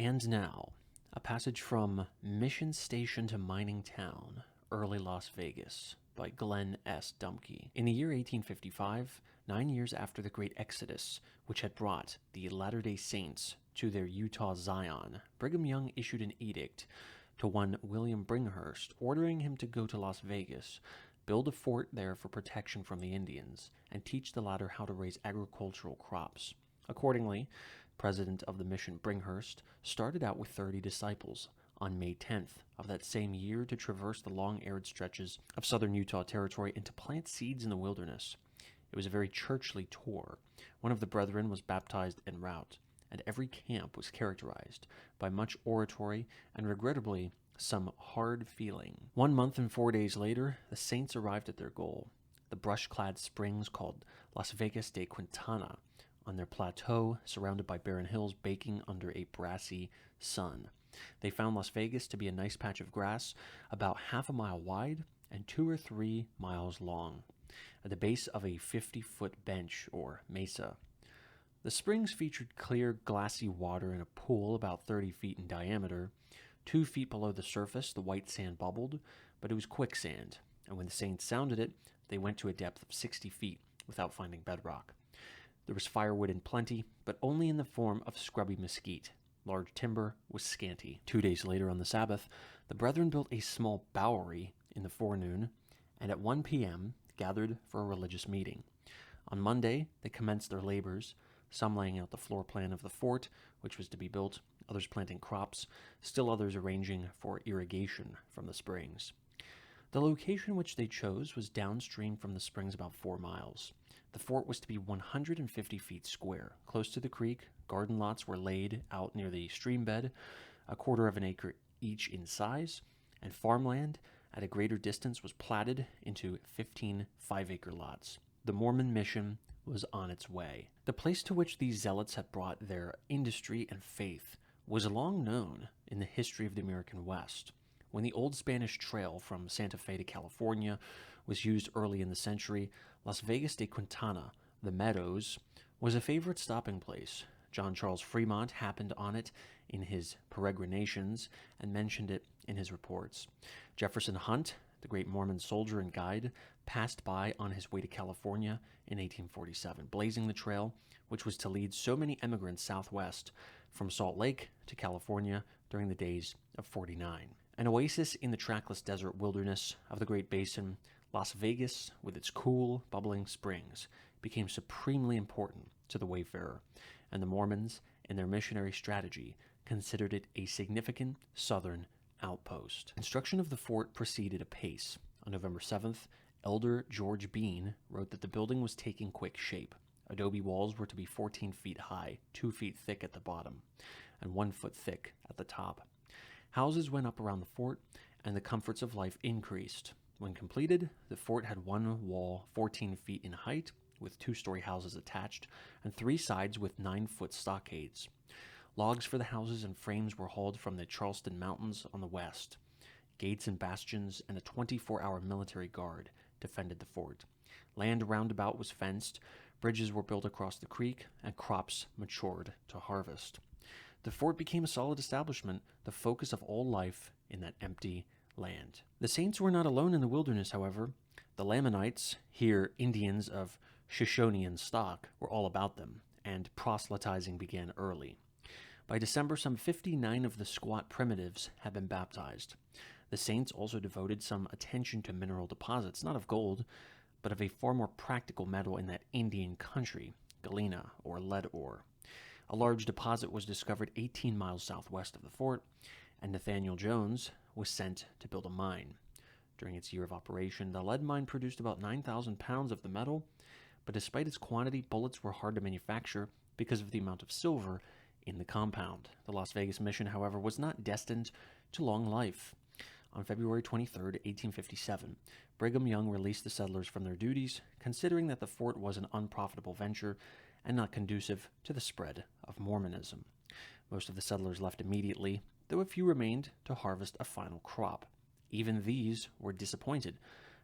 And now, a passage from Mission Station to Mining Town, Early Las Vegas, by Glenn S. Dumke. In the year 1855, 9 years after the Great Exodus, which had brought the Latter-day Saints to their Utah Zion, Brigham Young issued an edict to one William Bringhurst, ordering him to go to Las Vegas, build a fort there for protection from the Indians, and teach the latter how to raise agricultural crops. Accordingly, president of the mission Bringhurst started out with 30 disciples on May 10th of that same year to traverse the long arid stretches of southern Utah Territory and to plant seeds in the wilderness. It was a very churchly tour. One of the brethren was baptized en route, and every camp was characterized by much oratory and, regrettably, some hard feeling. 1 month and 4 days later, the saints arrived at their goal, the brush-clad springs called Las Vegas de Quintana, on their plateau, surrounded by barren hills, baking under a brassy sun. They found Las Vegas to be a nice patch of grass, about half a mile wide and 2 or 3 miles long, at the base of a 50-foot bench or mesa. The springs featured clear, glassy water in a pool about 30 feet in diameter. 2 feet below the surface, the white sand bubbled, but it was quicksand, and when the saints sounded it, they went to a depth of 60 feet without finding bedrock. There was firewood in plenty, but only in the form of scrubby mesquite. Large timber was scanty. 2 days later on the Sabbath, the brethren built a small bowery in the forenoon, and at 1 p.m. gathered for a religious meeting. On Monday, they commenced their labors, some laying out the floor plan of the fort, which was to be built, others planting crops, still others arranging for irrigation from the springs. The location which they chose was downstream from the springs about 4 miles. The fort was to be 150 feet square. Close to the creek, garden lots were laid out near the stream bed, 1/4 of an acre each in size, and farmland at a greater distance was platted into 15 5-acre lots. The Mormon mission was on its way. The place to which these zealots had brought their industry and faith was long known in the history of the American West. When the old Spanish trail from Santa Fe to California was used early in the century, Las Vegas de Quintana, the Meadows, was a favorite stopping place. John Charles Fremont happened on it in his peregrinations and mentioned it in his reports. Jefferson Hunt, the great Mormon soldier and guide, passed by on his way to California in 1847, blazing the trail which was to lead so many emigrants southwest from Salt Lake to California during the days of '49. An oasis in the trackless desert wilderness of the Great Basin, Las Vegas, with its cool, bubbling springs, became supremely important to the wayfarer, and the Mormons, in their missionary strategy, considered it a significant southern outpost. Construction of the fort proceeded apace. On November 7th, Elder George Bean wrote that the building was taking quick shape. Adobe walls were to be 14 feet high, 2 feet thick at the bottom, and 1 foot thick at the top. Houses went up around the fort, and the comforts of life increased. When completed, the fort had one wall 14 feet in height, with 2-story houses attached, and 3 sides with 9-foot stockades. Logs for the houses and frames were hauled from the Charleston Mountains on the west. Gates and bastions and a 24-hour military guard defended the fort. Land roundabout was fenced, bridges were built across the creek, and crops matured to harvest. The fort became a solid establishment, the focus of all life in that empty land. The saints were not alone in the wilderness, however. The Lamanites, here Indians of Shoshonean stock, were all about them, and proselytizing began early. By December, some 59 of the squat primitives had been baptized. The saints also devoted some attention to mineral deposits, not of gold, but of a far more practical metal in that Indian country, galena, or lead ore. A large deposit was discovered 18 miles southwest of the fort, and Nathaniel Jones was sent to build a mine. During its year of operation, the lead mine produced about 9,000 pounds of the metal, but despite its quantity, bullets were hard to manufacture because of the amount of silver in the compound. The Las Vegas mission, however, was not destined to long life. On February 23, 1857, Brigham Young released the settlers from their duties, considering that the fort was an unprofitable venture and not conducive to the spread of Mormonism. Most of the settlers left immediately, though a few remained to harvest a final crop. Even these were disappointed,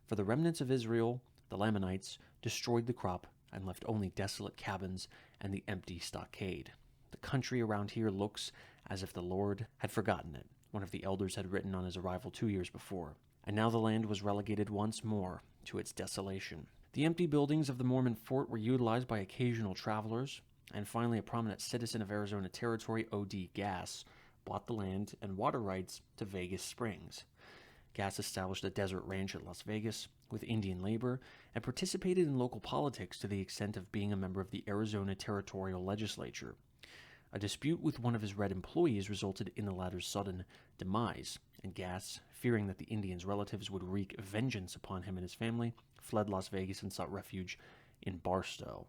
for the remnants of Israel, the Lamanites, destroyed the crop and left only desolate cabins and the empty stockade. "The country around here looks as if the Lord had forgotten it," one of the elders had written on his arrival 2 years before. And now the land was relegated once more to its desolation. The empty buildings of the Mormon fort were utilized by occasional travelers, and finally a prominent citizen of Arizona Territory, O.D. Gass, bought the land and water rights to Vegas Springs. Gass established a desert ranch at Las Vegas with Indian labor and participated in local politics to the extent of being a member of the Arizona Territorial Legislature. A dispute with one of his red employees resulted in the latter's sudden demise, and Gass, fearing that the Indians' relatives would wreak vengeance upon him and his family, fled Las Vegas and sought refuge in Barstow.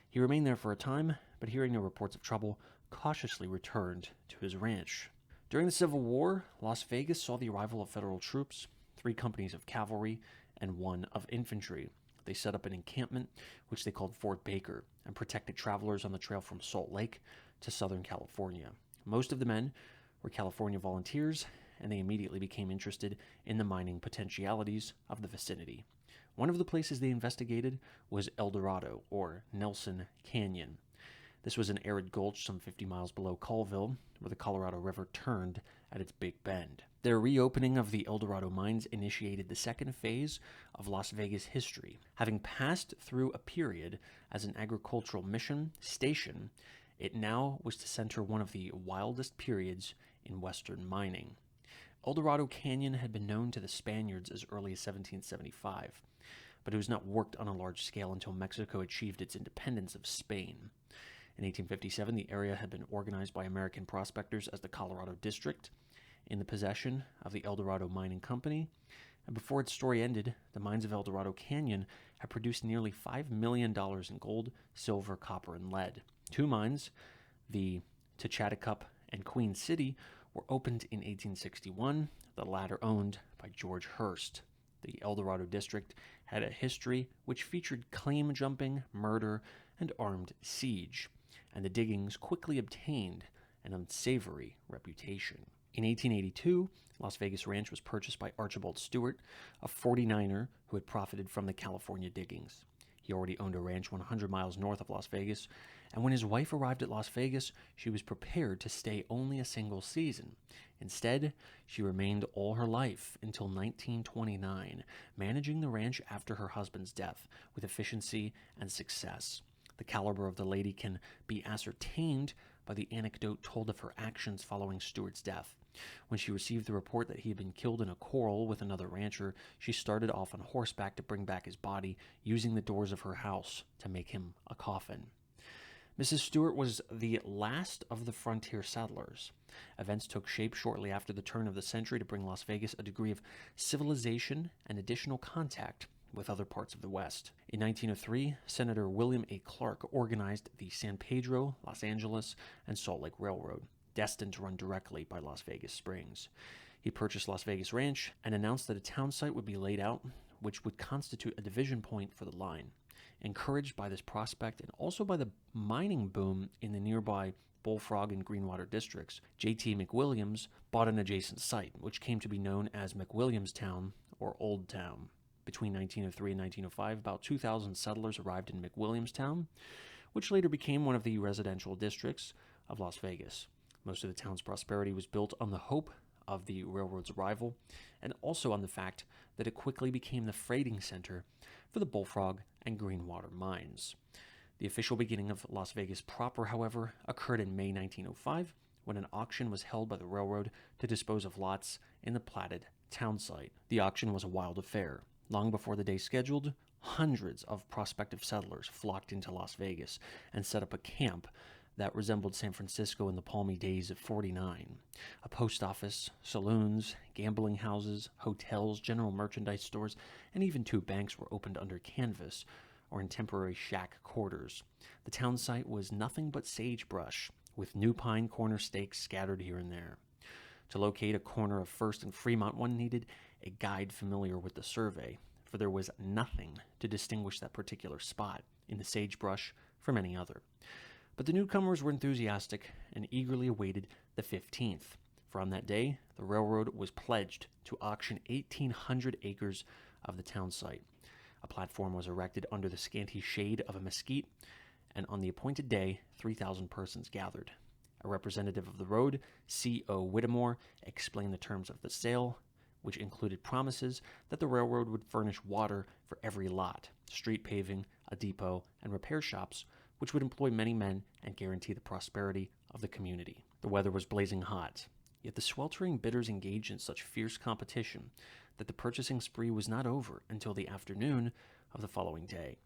He remained there for a time, but hearing no reports of trouble, cautiously returned to his ranch. During the Civil War, Las Vegas saw the arrival of federal troops, 3 companies of cavalry, and 1 of infantry. They set up an encampment, which they called Fort Baker, and protected travelers on the trail from Salt Lake to Southern California. Most of the men were California volunteers, and they immediately became interested in the mining potentialities of the vicinity. One of the places they investigated was El Dorado, or Nelson Canyon. This was an arid gulch some 50 miles below Colville, where the Colorado River turned at its Big Bend. Their reopening of the El Dorado mines initiated the second phase of Las Vegas history. Having passed through a period as an agricultural mission station, it now was to center one of the wildest periods in western mining. El Dorado Canyon had been known to the Spaniards as early as 1775, but it was not worked on a large scale until Mexico achieved its independence of Spain. In 1857, the area had been organized by American prospectors as the Colorado District, in the possession of the El Dorado Mining Company, and before its story ended, the mines of El Dorado Canyon had produced nearly $5 million in gold, silver, copper, and lead. 2 mines, the Tachaticup and Queen City, were opened in 1861, the latter owned by George Hearst. The El Dorado District had a history which featured claim jumping, murder, and armed siege, and the diggings quickly obtained an unsavory reputation. In 1882, Las Vegas Ranch was purchased by Archibald Stewart, a 49er who had profited from the California diggings. He already owned a ranch 100 miles north of Las Vegas, and when his wife arrived at Las Vegas, she was prepared to stay only a single season. Instead, she remained all her life until 1929, managing the ranch after her husband's death with efficiency and success. The caliber of the lady can be ascertained by the anecdote told of her actions following Stewart's death. When she received the report that he had been killed in a quarrel with another rancher, she started off on horseback to bring back his body, using the doors of her house to make him a coffin. Mrs. Stewart was the last of the frontier settlers. Events took shape shortly after the turn of the century to bring Las Vegas a degree of civilization and additional contact with other parts of the West. In 1903, Senator William A. Clark organized the San Pedro, Los Angeles, and Salt Lake Railroad, destined to run directly by Las Vegas Springs. He purchased Las Vegas Ranch and announced that a town site would be laid out, which would constitute a division point for the line. Encouraged by this prospect and also by the mining boom in the nearby Bullfrog and Greenwater districts, J.T. McWilliams bought an adjacent site, which came to be known as McWilliamstown or Old Town. Between 1903 and 1905, about 2,000 settlers arrived in McWilliamstown, which later became one of the residential districts of Las Vegas. Most of the town's prosperity was built on the hope of the railroad's arrival, and also on the fact that it quickly became the freighting center for the Bullfrog and Greenwater mines. The official beginning of Las Vegas proper, however, occurred in May 1905, when an auction was held by the railroad to dispose of lots in the platted town site. The auction was a wild affair. Long before the day scheduled, hundreds of prospective settlers flocked into Las Vegas and set up a camp that resembled San Francisco in the palmy days of '49. A post office, saloons, gambling houses, hotels, general merchandise stores, and even 2 banks were opened under canvas or in temporary shack quarters. The town site was nothing but sagebrush, with new pine corner stakes scattered here and there. To locate a corner of First and Fremont, one needed a guide familiar with the survey, for there was nothing to distinguish that particular spot in the sagebrush from any other. But the newcomers were enthusiastic and eagerly awaited the 15th, for on that day, the railroad was pledged to auction 1,800 acres of the town site. A platform was erected under the scanty shade of a mesquite, and on the appointed day, 3,000 persons gathered. A representative of the road, C.O. Whittemore, explained the terms of the sale, which included promises that the railroad would furnish water for every lot, street paving, a depot, and repair shops, which would employ many men and guarantee the prosperity of the community. The weather was blazing hot, yet the sweltering bidders engaged in such fierce competition that the purchasing spree was not over until the afternoon of the following day.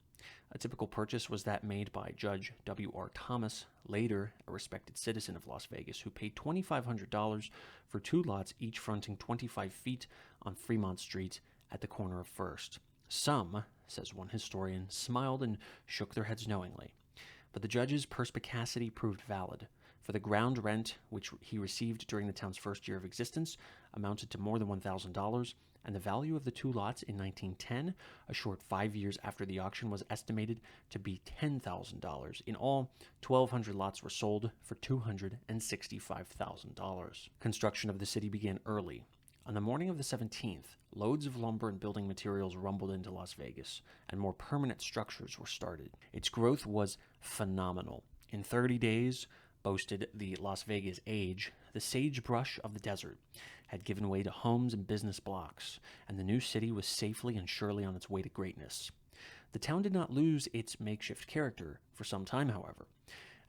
A typical purchase was that made by Judge W.R. Thomas, later a respected citizen of Las Vegas, who paid $2,500 for 2 lots each fronting 25 feet on Fremont Street at the corner of First. Some, says one historian, smiled and shook their heads knowingly. But the judge's perspicacity proved valid, for the ground rent, which he received during the town's first year of existence, amounted to more than $1,000, and the value of the 2 lots in 1910, a short 5 years after the auction, was estimated to be $10,000. In all, 1,200 lots were sold for $265,000. Construction of the city began early. On the morning of the 17th, loads of lumber and building materials rumbled into Las Vegas, and more permanent structures were started. Its growth was phenomenal. In 30 days, boasted the Las Vegas Age, the sagebrush of the desert had given way to homes and business blocks, and the new city was safely and surely on its way to greatness. The town did not lose its makeshift character for some time, however,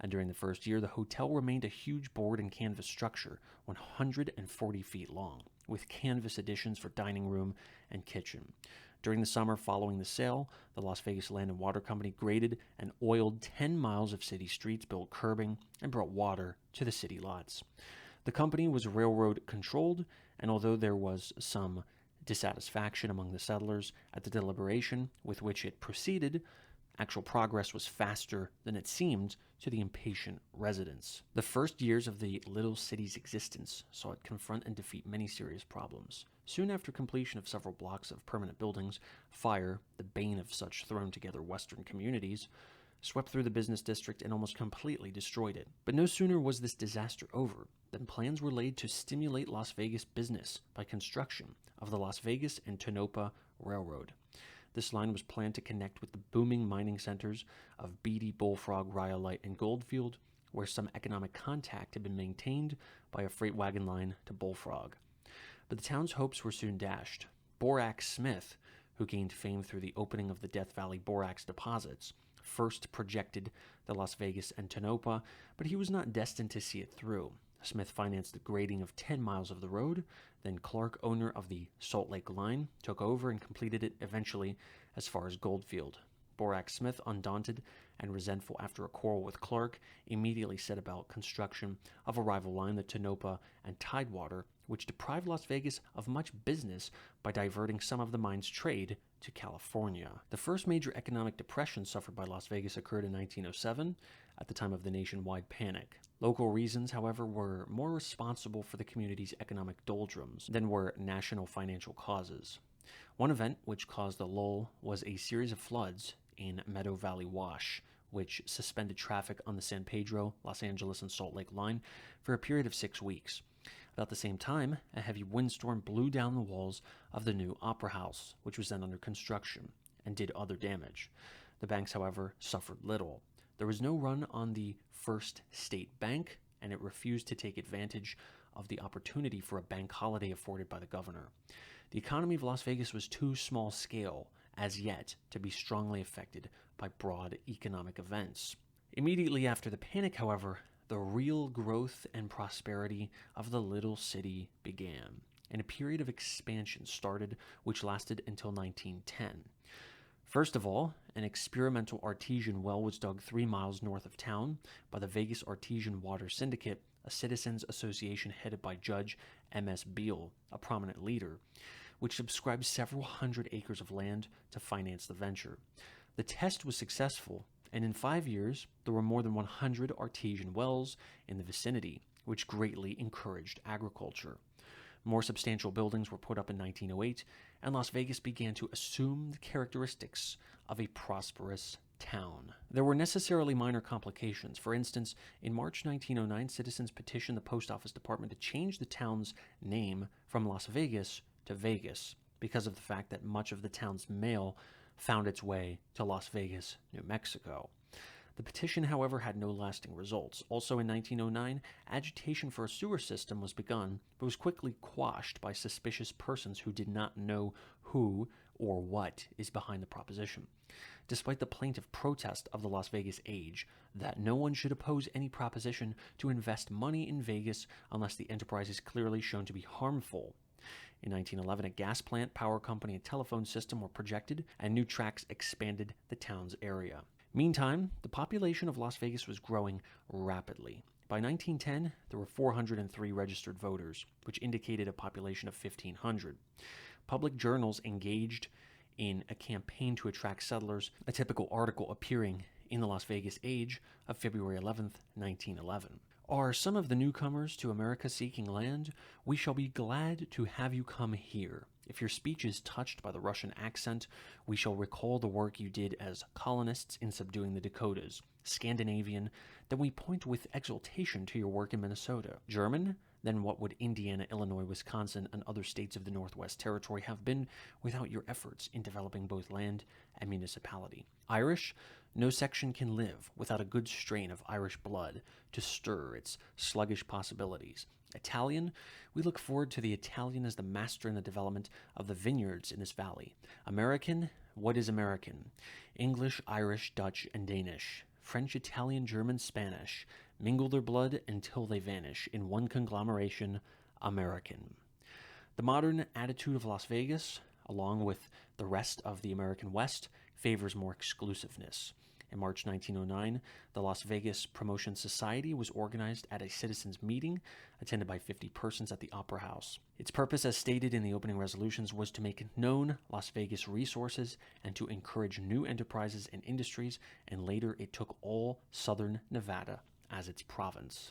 and during the first year, the hotel remained a huge board and canvas structure, 140 feet long, with canvas additions for dining room and kitchen. During the summer following the sale, the Las Vegas Land and Water Company graded and oiled 10 miles of city streets, built curbing, and brought water to the city lots. The company was railroad-controlled, and although there was some dissatisfaction among the settlers at the deliberation with which it proceeded, actual progress was faster than it seemed to the impatient residents. The first years of the little city's existence saw it confront and defeat many serious problems. Soon after completion of several blocks of permanent buildings, fire, the bane of such thrown-together Western communities, swept through the business district and almost completely destroyed it. But no sooner was this disaster over than plans were laid to stimulate Las Vegas business by construction of the Las Vegas and Tonopah Railroad. This line was planned to connect with the booming mining centers of Beatty, Bullfrog, Rhyolite, and Goldfield, where some economic contact had been maintained by a freight wagon line to Bullfrog. But the town's hopes were soon dashed. Borax Smith, who gained fame through the opening of the Death Valley borax deposits, first projected the Las Vegas and Tonopah, but he was not destined to see it through. Smith financed the grading of 10 miles of the road. Then Clark, owner of the Salt Lake Line, took over and completed it eventually as far as Goldfield. Borax Smith, undaunted and resentful after a quarrel with Clark, immediately set about construction of a rival line, the Tonopah and Tidewater, which deprived Las Vegas of much business by diverting some of the mine's trade to California. The first major economic depression suffered by Las Vegas occurred in 1907, at the time of the nationwide panic. Local reasons, however, were more responsible for the community's economic doldrums than were national financial causes. One event which caused the lull was a series of floods in Meadow Valley Wash, which suspended traffic on the San Pedro, Los Angeles, and Salt Lake line for a period of 6 weeks. About the same time, a heavy windstorm blew down the walls of the new Opera House, which was then under construction, and did other damage. The banks, however, suffered little. There was no run on the First State Bank, and it refused to take advantage of the opportunity for a bank holiday afforded by the governor. The economy of Las Vegas was too small scale, as yet, to be strongly affected by broad economic events. Immediately after the panic, however, the real growth and prosperity of the little city began, and a period of expansion started which lasted until 1910. First of all, an experimental artesian well was dug 3 miles north of town by the Vegas Artesian Water Syndicate, a citizens' association headed by Judge M.S. Beale, a prominent leader, which subscribed several hundred acres of land to finance the venture. The test was successful, and in 5 years, there were more than 100 artesian wells in the vicinity, which greatly encouraged agriculture. More substantial buildings were put up in 1908, and Las Vegas began to assume the characteristics of a prosperous town. There were necessarily minor complications. For instance, in March 1909, citizens petitioned the post office department to change the town's name from Las Vegas to Vegas because of the fact that much of the town's mail found its way to Las Vegas, New Mexico. The petition, however, had no lasting results. Also in 1909, agitation for a sewer system was begun, but was quickly quashed by suspicious persons who did not know who or what is behind the proposition. Despite the plaintive protest of the Las Vegas Age that no one should oppose any proposition to invest money in Vegas unless the enterprise is clearly shown to be harmful. In 1911, a gas plant, power company, and telephone system were projected, and new tracks expanded the town's area. Meantime, the population of Las Vegas was growing rapidly. By 1910, there were 403 registered voters, which indicated a population of 1,500. Public journals engaged in a campaign to attract settlers, a typical article appearing in the Las Vegas Age of February 11, 1911. Are some of the newcomers to America seeking land? We shall be glad to have you come here. If your speech is touched by the Russian accent, we shall recall the work you did as colonists in subduing the Dakotas. Scandinavian, then we point with exultation to your work in Minnesota. German, then what would Indiana, Illinois, Wisconsin, and other states of the Northwest Territory have been without your efforts in developing both land and municipality? Irish, no section can live without a good strain of Irish blood to stir its sluggish possibilities. Italian, we look forward to the Italian as the master in the development of the vineyards in this valley. American, what is American? English, Irish, Dutch, and Danish. French, Italian, German, Spanish. Mingle their blood until they vanish in one conglomeration, American. The modern attitude of Las Vegas, along with the rest of the American West, favors more exclusiveness. In March 1909, the Las Vegas Promotion Society was organized at a citizens' meeting attended by 50 persons at the Opera House. Its purpose, as stated in the opening resolutions, was to make known Las Vegas resources and to encourage new enterprises and industries, and later it took all southern Nevada as its province.